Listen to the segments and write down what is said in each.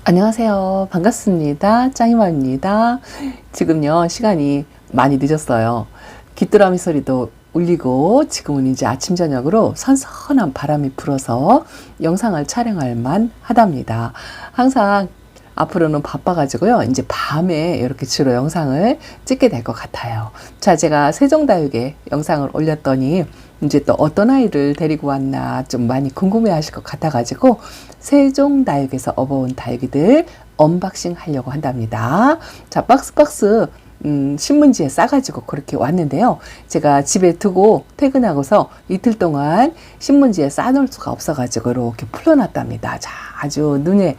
안녕하세요. 반갑습니다. 짱이맘입니다. 지금요, 시간이 많이 늦었어요. 귀뚜라미 소리도 울리고, 지금은 이제 아침, 저녁으로 선선한 바람이 불어서 영상을 촬영할 만하답니다. 항상 앞으로는 바빠가지고요, 이제 밤에 이렇게 주로 영상을 찍게 될 것 같아요. 자, 제가 세종다육에 영상을 올렸더니, 이제 또 어떤 아이를 데리고 왔나 좀 많이 궁금해 하실 것 같아가지고 세종다육에서 업어온 다육이들 언박싱 하려고 한답니다. 자, 박스 신문지에 싸가지고 그렇게 왔는데요. 제가 집에 두고 퇴근하고서 이틀 동안 신문지에 싸놓을 수가 없어가지고 이렇게 풀어놨답니다. 자, 아주 눈에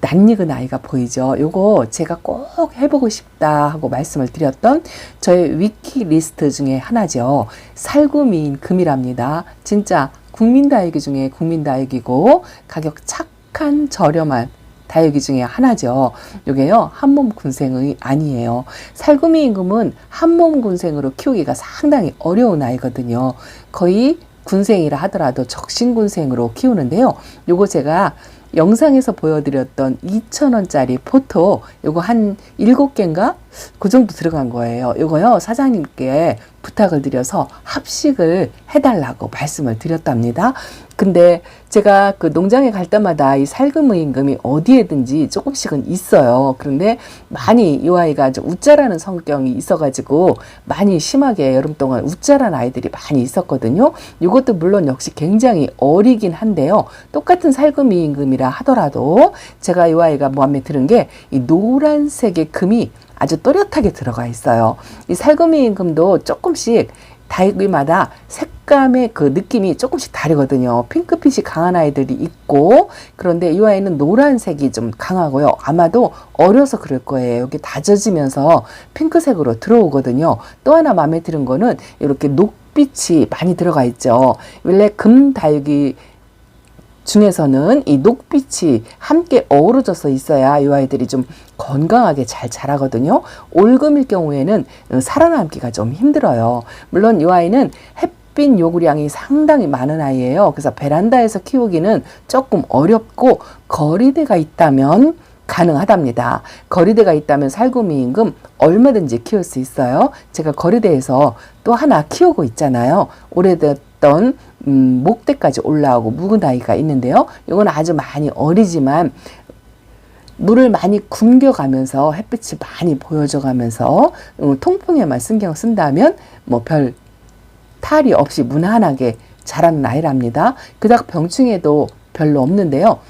낯익은 아이가 보이죠. 요거 제가 꼭 해보고 싶다 하고 말씀을 드렸던 저의 위키 리스트 중에 하나죠. 살구미인 금이랍니다. 진짜 국민다육이 중에 국민다육이고 가격 착한 저렴한 다육이 중에 하나죠. 요게요, 한몸 군생의 아니에요. 살구미인 금은 한몸 군생으로 키우기가 상당히 어려운 아이거든요. 거의 군생이라 하더라도 적신군생으로 키우는데요. 요거 제가 영상에서 보여드렸던 2,000원짜리 포토, 요거 한 7개인가? 그 정도 들어간 거예요. 요거요, 사장님께 부탁을 드려서 합식을 해달라고 말씀을 드렸답니다. 근데 제가 그 농장에 갈 때마다 이 살금의임금이 어디에든지 조금씩은 있어요. 그런데 많이 이 아이가 좀 웃자라는 성격이 있어가지고 많이 심하게 여름 동안 웃자란 아이들이 많이 있었거든요. 이것도 물론 역시 굉장히 어리긴 한데요. 똑같은 살금의임금이라 하더라도 제가 이 아이가 마음에 드는 게 이 노란색의 금이 아주 또렷하게 들어가 있어요. 이 살구미임금도 조금씩 다육이마다 색감의 그 느낌이 조금씩 다르거든요. 핑크빛이 강한 아이들이 있고, 그런데 이 아이는 노란색이 좀 강하고요. 아마도 어려서 그럴 거예요. 여기 다져지면서 핑크색으로 들어오거든요. 또 하나 마음에 드는 거는 이렇게 녹빛이 많이 들어가 있죠. 원래 금 다육이 중에서는 이 녹빛이 함께 어우러져서 있어야 이 아이들이 좀 건강하게 잘 자라거든요. 올금일 경우에는 살아남기가 좀 힘들어요. 물론 이 아이는 햇빛 요구량이 상당히 많은 아이예요. 그래서 베란다에서 키우기는 조금 어렵고 거리대가 있다면 가능하답니다. 거리대가 있다면 살구미임금 얼마든지 키울 수 있어요. 제가 거리대에서 또 하나 키우고 있잖아요. 오래됐던 목대까지 올라오고 묵은 아이가 있는데요. 이건 아주 많이 어리지만 물을 많이 굶겨가면서 햇빛이 많이 보여져가면서 통풍에만 신경 쓴다면 뭐 별 탈이 없이 무난하게 자라는 아이랍니다. 그닥 병충해도 별로 없는데요.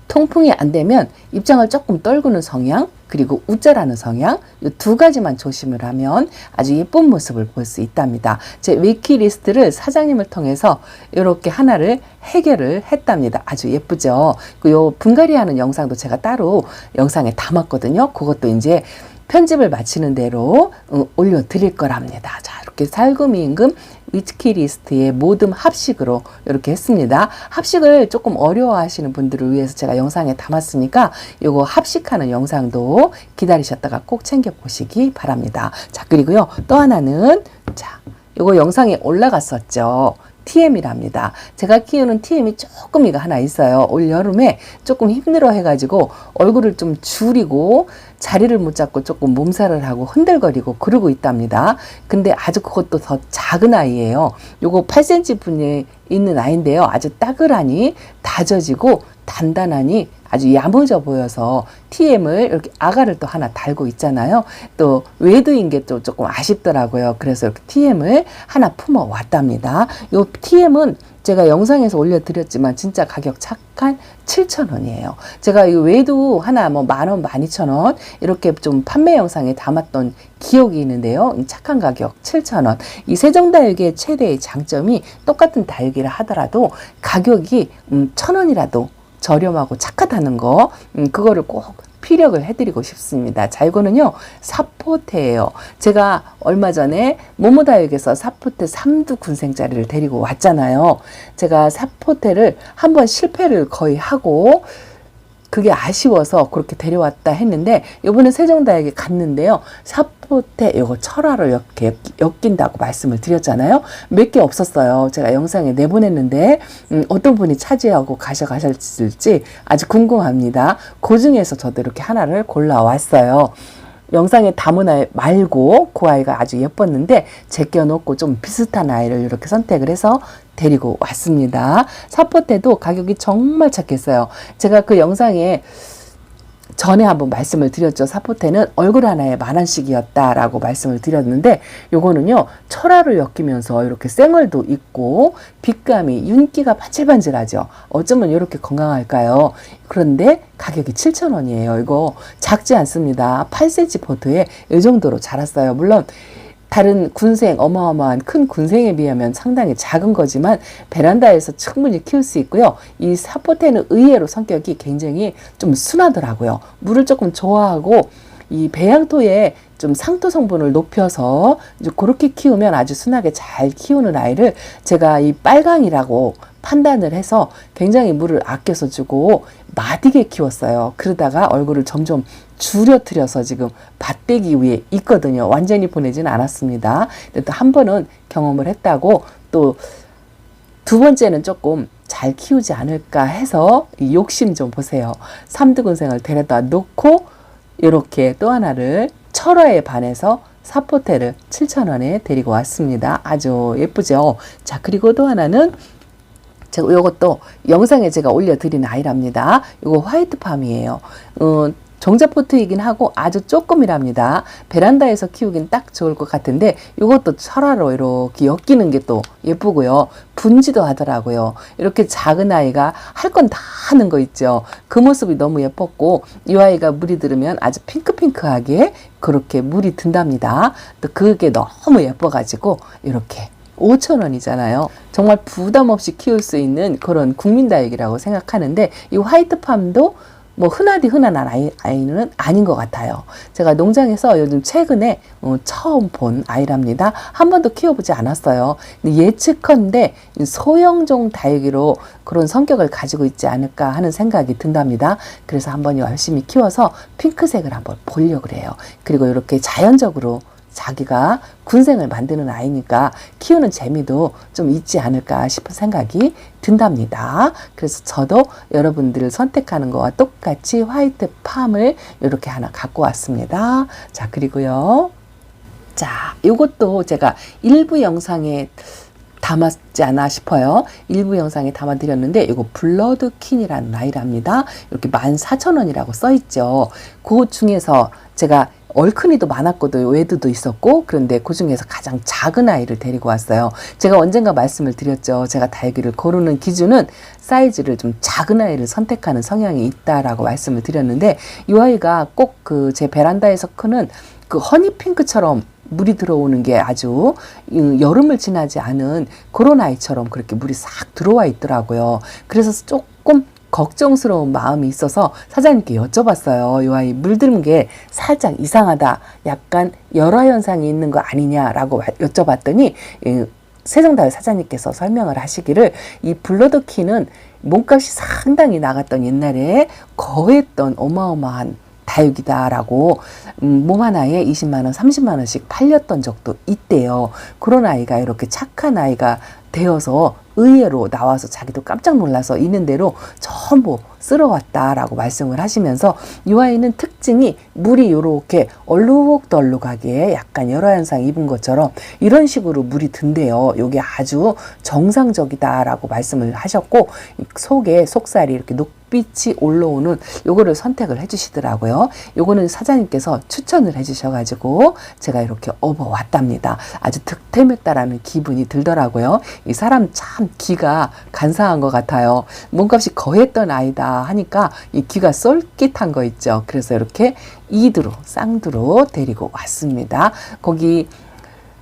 통풍이 안 되면 입장을 조금 떨구는 성향, 그리고 웃자라는 성향, 이 두 가지만 조심을 하면 아주 예쁜 모습을 볼 수 있답니다. 제 위키리스트를 사장님을 통해서 이렇게 하나를 해결을 했답니다. 아주 예쁘죠. 요 분갈이 하는 영상도 제가 따로 영상에 담았거든요. 그것도 이제 편집을 마치는 대로 올려드릴 거랍니다. 자, 이렇게 살구미임금 위키리스트의 모듬 합식으로 이렇게 했습니다. 합식을 조금 어려워하시는 분들을 위해서 제가 영상에 담았으니까 요거 합식하는 영상도 기다리셨다가 꼭 챙겨보시기 바랍니다. 자, 그리고요, 또 하나는, 자, 요거 영상에 올라갔었죠. TM이랍니다. 제가 키우는 TM이 조금이가 하나 있어요. 올 여름에 조금 힘들어 해가지고 얼굴을 좀 줄이고 자리를 못 잡고 조금 몸살을 하고 흔들거리고 그러고 있답니다. 근데 아주 그것도 더 작은 아이예요. 요거 8cm 분에 있는 아이인데요. 아주 따그라니 다져지고 단단하니 아주 야무져 보여서 TM을 이렇게 아가를 또 하나 달고 있잖아요. 또 외두인 게 또 조금 아쉽더라고요. 그래서 이렇게 TM을 하나 품어 왔답니다. 요 TM은 제가 영상에서 올려드렸지만 진짜 가격 착한 7,000원이에요. 제가 이 외두 하나 뭐 10,000원, 12,000원 이렇게 좀 판매 영상에 담았던 기억이 있는데요. 착한 가격 7,000원. 이 세종다육의 최대의 장점이 똑같은 다육이라 하더라도 가격이 1,000원이라도 저렴하고 착하다는 거, 그거를 꼭 피력을 해드리고 싶습니다. 자, 이거는요, 사포테예요. 제가 얼마 전에 모모다육에서 사포테 3두 군생짜리를 데리고 왔잖아요. 제가 사포테를 한번 실패를 거의 하고 그게 아쉬워서 그렇게 데려왔다 했는데 이번에 세종다육에 갔는데요. 사포테 요거 철화로 이렇게 엮인다고 말씀을 드렸잖아요. 몇 개 없었어요. 제가 영상에 내보냈는데 어떤 분이 차지하고 가져가실지 아주 궁금합니다. 그 중에서 저도 이렇게 하나를 골라왔어요. 영상에 담은 아이 말고 그 아이가 아주 예뻤는데 제껴놓고 좀 비슷한 아이를 이렇게 선택을 해서 데리고 왔습니다. 사포테도 가격이 정말 착했어요. 제가 그 영상에 전에 한번 말씀을 드렸죠. 사포테는 얼굴 하나에 10,000원씩이었다라고 말씀을 드렸는데 요거는요 철화를 엮이면서 이렇게 쌩얼도 있고 빛감이 윤기가 반질반질하죠. 어쩌면 이렇게 건강할까요? 그런데 가격이 7,000원이에요. 이거 작지 않습니다. 8cm 포트에 이 정도로 자랐어요. 물론 다른 군생, 어마어마한 큰 군생에 비하면 상당히 작은 거지만 베란다에서 충분히 키울 수 있고요. 이 사포테는 의외로 성격이 굉장히 좀 순하더라고요. 물을 조금 좋아하고 이 배양토에 좀 상토 성분을 높여서 이제 그렇게 키우면 아주 순하게 잘 키우는 아이를 제가 이 빨강이라고 판단을 해서 굉장히 물을 아껴서 주고 마디게 키웠어요. 그러다가 얼굴을 점점 줄여뜨려서 지금 밭대기 위에 있거든요. 완전히 보내지는 않았습니다. 근데 또 한 번은 경험을 했다고 또 두 번째는 조금 잘 키우지 않을까 해서 이 욕심 좀 보세요. 삼두근생을 데려다 놓고 이렇게 또 하나를 철화에 반해서 사포테를 7,000원에 데리고 왔습니다. 아주 예쁘죠? 자, 그리고 또 하나는 제가 요것도 영상에 제가 올려드린 아이랍니다. 요거 화이트팜이에요. 종자포트이긴 하고 아주 조금이랍니다. 베란다에서 키우긴 딱 좋을 것 같은데 이것도 철화로 이렇게 엮이는 게 또 예쁘고요. 분지도 하더라고요. 이렇게 작은 아이가 할 건 다 하는 거 있죠. 그 모습이 너무 예뻤고 이 아이가 물이 들으면 아주 핑크핑크하게 그렇게 물이 든답니다. 또 그게 너무 예뻐가지고 이렇게 5,000원이잖아요. 정말 부담 없이 키울 수 있는 그런 국민다육이라고 생각하는데 이 화이트팜도 뭐 흔하디 흔한 아이는 아닌 것 같아요. 제가 농장에서 요즘 최근에 처음 본 아이랍니다. 한 번도 키워보지 않았어요. 근데 예측컨대 소형종 다육이로 그런 성격을 가지고 있지 않을까 하는 생각이 든답니다. 그래서 한번 열심히 키워서 핑크색을 한번 보려고 그래요. 그리고 이렇게 자연적으로 자기가 군생을 만드는 아이니까 키우는 재미도 좀 있지 않을까 싶은 생각이 든답니다. 그래서 저도 여러분들을 선택하는 거와 똑같이 화이트 팜을 이렇게 하나 갖고 왔습니다. 자, 그리고요. 자, 이것도 제가 일부 영상에 담았지 않아 싶어요. 일부 영상에 담아드렸는데 이거 블러드킨이라는 아이랍니다. 이렇게 14,000원이라고 써있죠. 그 중에서 제가 얼큰이도 많았거든요. 웨드도 있었고 그런데 그 중에서 가장 작은 아이를 데리고 왔어요. 제가 언젠가 말씀을 드렸죠. 제가 다육이를 고르는 기준은 사이즈를 좀 작은 아이를 선택하는 성향이 있다라고 말씀을 드렸는데 이 아이가 꼭 그 제 베란다에서 크는 그 허니핑크처럼 물이 들어오는 게 아주 여름을 지나지 않은 그런 아이처럼 그렇게 물이 싹 들어와 있더라고요. 그래서 조금 걱정스러운 마음이 있어서 사장님께 여쭤봤어요. 이 아이 물드는 게 살짝 이상하다. 약간 열화 현상이 있는 거 아니냐라고 여쭤봤더니 세종다육 사장님께서 설명을 하시기를 이 블러드킨은 몸값이 상당히 나갔던 옛날에 거했던 어마어마한 다육이다라고 몸 하나에 20만 원, 30만 원씩 팔렸던 적도 있대요. 그런 아이가 이렇게 착한 아이가 되어서 의외로 나와서 자기도 깜짝 놀라서 있는 대로 전부 쓸어왔다라고 말씀을 하시면서 이 아이는 특징이 물이 이렇게 얼룩덜룩하게 약간 열화현상 입은 것처럼 이런 식으로 물이 든대요. 이게 아주 정상적이다라고 말씀을 하셨고 속에 속살이 이렇게 빛이 올라오는 요거를 선택을 해주시더라고요. 요거는 사장님께서 추천을 해주셔가지고 제가 이렇게 업어왔답니다. 아주 득템했다라는 기분이 들더라고요. 이 사람 참 기가 간사한 것 같아요. 몸값이 거했던 아이다 하니까 이 기가 쏠깃한 거 있죠. 그래서 이렇게 이두로 쌍두로 데리고 왔습니다. 거기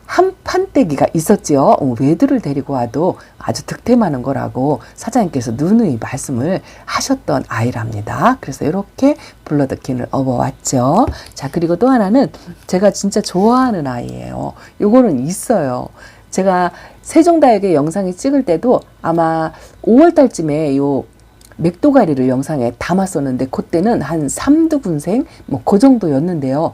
한 판때기가 있었지요. 외두를 데리고 와도 아주 득템하는 거라고 사장님께서 누누이 말씀을 하셨던 아이랍니다. 그래서 이렇게 블러드킨을 업어왔죠. 자, 그리고 또 하나는 제가 진짜 좋아하는 아이예요. 요거는 있어요. 제가 세종다육의 영상을 찍을 때도 아마 5월 달쯤에 요 맥도가리를 영상에 담았었는데 그때는 한 3두 군생 뭐 그 정도였는데요.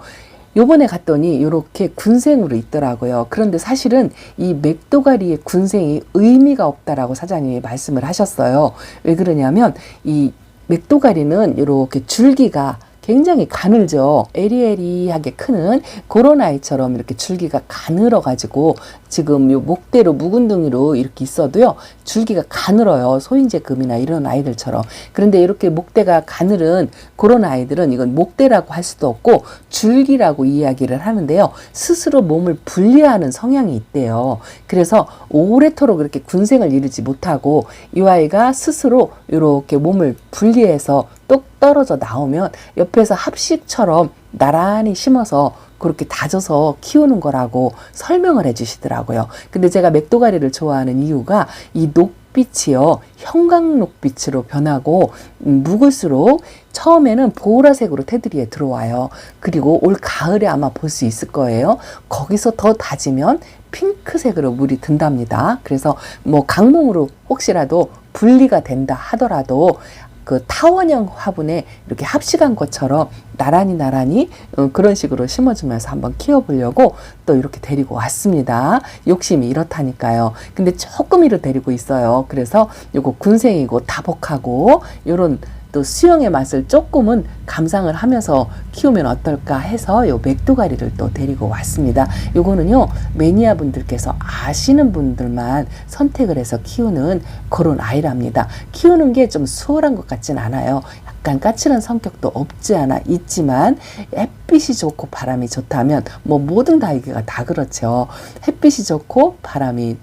요번에 갔더니 이렇게 군생으로 있더라고요. 그런데 사실은 이 맥도가리의 군생이 의미가 없다라고 사장님이 말씀을 하셨어요. 왜 그러냐면 이 맥도가리는 이렇게 줄기가 굉장히 가늘죠. 에리에리하게 크는 그런 아이처럼 이렇게 줄기가 가늘어 가지고 지금 요 목대로 묵은둥이로 이렇게 있어도요, 줄기가 가늘어요. 소인제금이나 이런 아이들처럼. 그런데 이렇게 목대가 가늘은 그런 아이들은 이건 목대라고 할 수도 없고 줄기라고 이야기를 하는데요, 스스로 몸을 분리하는 성향이 있대요. 그래서 오래도록 그렇게 군생을 이루지 못하고 이 아이가 스스로 이렇게 몸을 분리해서 똑 떨어져 나오면 옆에서 합식처럼 나란히 심어서 그렇게 다져서 키우는 거라고 설명을 해 주시더라고요. 근데 제가 맥도가리를 좋아하는 이유가 이 녹빛이요, 형광녹빛으로 변하고 묵을수록 처음에는 보라색으로 테두리에 들어와요. 그리고 올 가을에 아마 볼 수 있을 거예요. 거기서 더 다지면 핑크색으로 물이 든답니다. 그래서 뭐 강몽으로 혹시라도 분리가 된다 하더라도 그 타원형 화분에 이렇게 합식한 것처럼 나란히 그런 식으로 심어주면서 한번 키워보려고 또 이렇게 데리고 왔습니다. 욕심이 이렇다니까요. 근데 조금이로 데리고 있어요. 그래서 요거 군생이고 다복하고 요런 또 수영의 맛을 조금은 감상을 하면서 키우면 어떨까 해서 요 맥도가리를 또 데리고 왔습니다. 요거는요, 매니아 분들께서 아시는 분들만 선택을 해서 키우는 그런 아이랍니다. 키우는 게 좀 수월한 것 같진 않아요. 약간 까칠한 성격도 없지 않아 있지만 햇빛이 좋고 바람이 좋다면 뭐 모든 다육이가 다 그렇죠. 햇빛이 좋고 바람이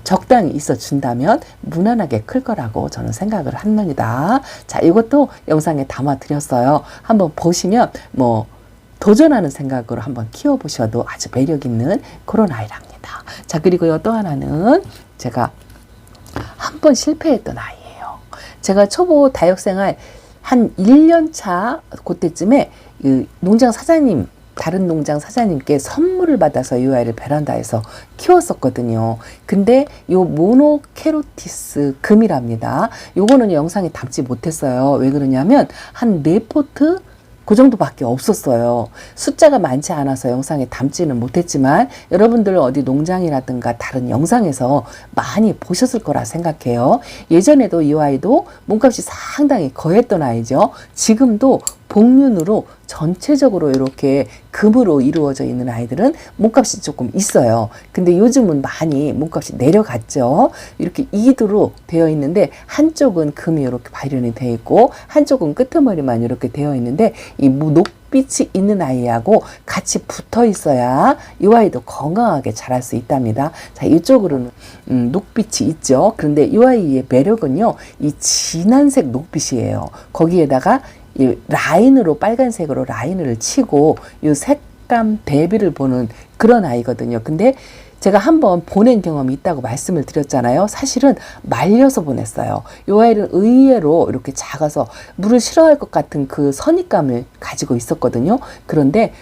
적당히 있어 준다면 무난하게 클 거라고 저는 생각을 합니다. 자, 이것도 영상에 담아 드렸어요. 한번 보시면 뭐 도전하는 생각으로 한번 키워 보셔도 아주 매력 있는 그런 아이랍니다. 자, 그리고요, 또 하나는 제가 한 번 실패했던 아이예요. 제가 초보 다육생활 한 1년 차 그때쯤에 농장 사장님, 다른 농장 사장님께 선물을 받아서 이 아이를 베란다에서 키웠었거든요. 근데 요 모노케로티스 금이랍니다. 요거는 영상에 담지 못했어요. 왜 그러냐면 한 4포트 그 정도밖에 없었어요. 숫자가 많지 않아서 영상에 담지는 못했지만 여러분들 어디 농장이라든가 다른 영상에서 많이 보셨을 거라 생각해요. 예전에도 이 아이도 몸값이 상당히 거했던 아이죠. 지금도 복륜으로 전체적으로 이렇게 금으로 이루어져 있는 아이들은 몸값이 조금 있어요. 근데 요즘은 많이 몸값이 내려갔죠. 이렇게 2도로 되어 있는데 한쪽은 금이 이렇게 발현이 되어 있고 한쪽은 끄트머리만 이렇게 되어 있는데 이 녹빛이 있는 아이하고 같이 붙어 있어야 이 아이도 건강하게 자랄 수 있답니다. 자, 이쪽으로는 녹빛이 있죠. 그런데 이 아이의 매력은요, 이 진한색 녹빛이에요. 거기에다가 이 라인으로 빨간색으로 라인을 치고 이 색감 대비를 보는 그런 아이거든요. 근데 제가 한번 보낸 경험이 있다고 말씀을 드렸잖아요. 사실은 말려서 보냈어요. 이 아이는 의외로 이렇게 작아서 물을 싫어할 것 같은 그 선입감을 가지고 있었거든요. 그런데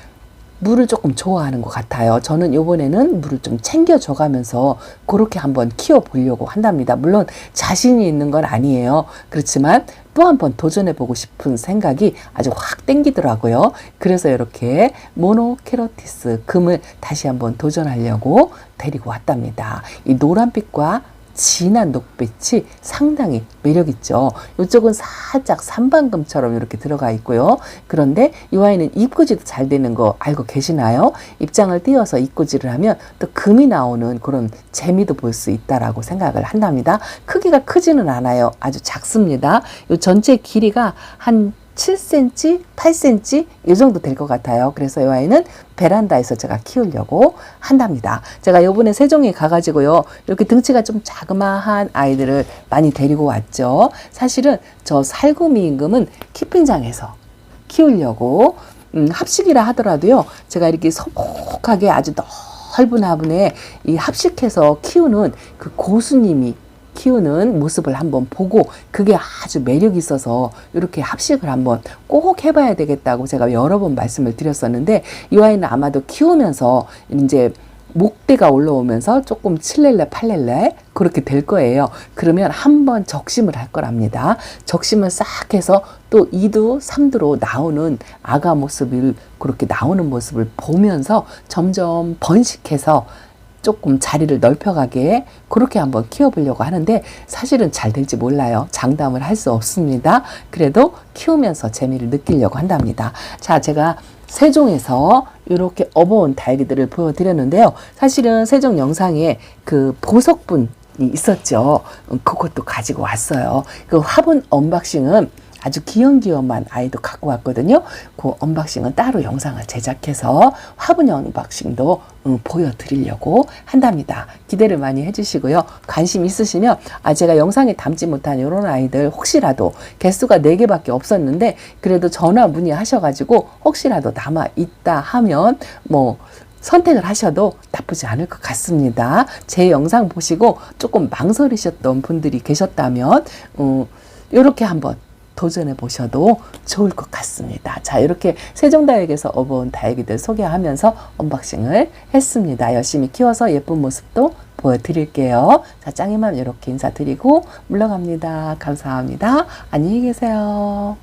물을 조금 좋아하는 것 같아요. 저는 이번에는 물을 좀 챙겨줘 가면서 그렇게 한번 키워보려고 한답니다. 물론 자신이 있는 건 아니에요. 그렇지만 또 한번 도전해보고 싶은 생각이 아주 확 땡기더라고요. 그래서 이렇게 모노케로티스 금을 다시 한번 도전하려고 데리고 왔답니다. 이 노란빛과 진한 녹빛이 상당히 매력있죠. 이쪽은 살짝 삼방금처럼 이렇게 들어가 있고요. 그런데 이 아이는 입구지도 잘 되는 거 알고 계시나요? 입장을 띄워서 입구지를 하면 또 금이 나오는 그런 재미도 볼 수 있다라고 생각을 한답니다. 크기가 크지는 않아요. 아주 작습니다. 이 전체 길이가 한 7cm, 8cm 이 정도 될 것 같아요. 그래서 이 아이는 베란다에서 제가 키우려고 한답니다. 제가 요번에 세종에 가가지고요, 이렇게 등치가 좀 자그마한 아이들을 많이 데리고 왔죠. 사실은 저 살구미 임금은 키핑장에서 키우려고 합식이라 하더라도요, 제가 이렇게 소복하게 아주 넓은 화분에 이 합식해서 키우는 그 고수님이 키우는 모습을 한번 보고 그게 아주 매력이 있어서 이렇게 합식을 한번 꼭 해봐야 되겠다고 제가 여러 번 말씀을 드렸었는데 이 아이는 아마도 키우면서 이제 목대가 올라오면서 조금 7렐레, 8렐레 그렇게 될 거예요. 그러면 한번 적심을 할 거랍니다. 적심을 싹 해서 또 2두, 3두로 나오는 아가 모습을 그렇게 나오는 모습을 보면서 점점 번식해서 조금 자리를 넓혀가게 그렇게 한번 키워보려고 하는데 사실은 잘 될지 몰라요. 장담을 할 수 없습니다. 그래도 키우면서 재미를 느끼려고 한답니다. 자, 제가 세종에서 이렇게 업어온 다육이들을 보여드렸는데요. 사실은 세종 영상에 그 보석분이 있었죠. 그것도 가지고 왔어요. 그 화분 언박싱은 아주 귀염귀염한 아이도 갖고 왔거든요. 그 언박싱은 따로 영상을 제작해서 화분 언박싱도 보여드리려고 한답니다. 기대를 많이 해주시고요. 관심 있으시면 제가 영상에 담지 못한 이런 아이들 혹시라도 개수가 4개밖에 없었는데 그래도 전화 문의하셔가지고 혹시라도 남아 있다 하면 뭐 선택을 하셔도 나쁘지 않을 것 같습니다. 제 영상 보시고 조금 망설이셨던 분들이 계셨다면 이렇게 한번 도전해 보셔도 좋을 것 같습니다. 자, 이렇게 세종다육에서 업어온 다육이들 소개하면서 언박싱을 했습니다. 열심히 키워서 예쁜 모습도 보여드릴게요. 자, 짱이맘 이렇게 인사드리고 물러갑니다. 감사합니다. 안녕히 계세요.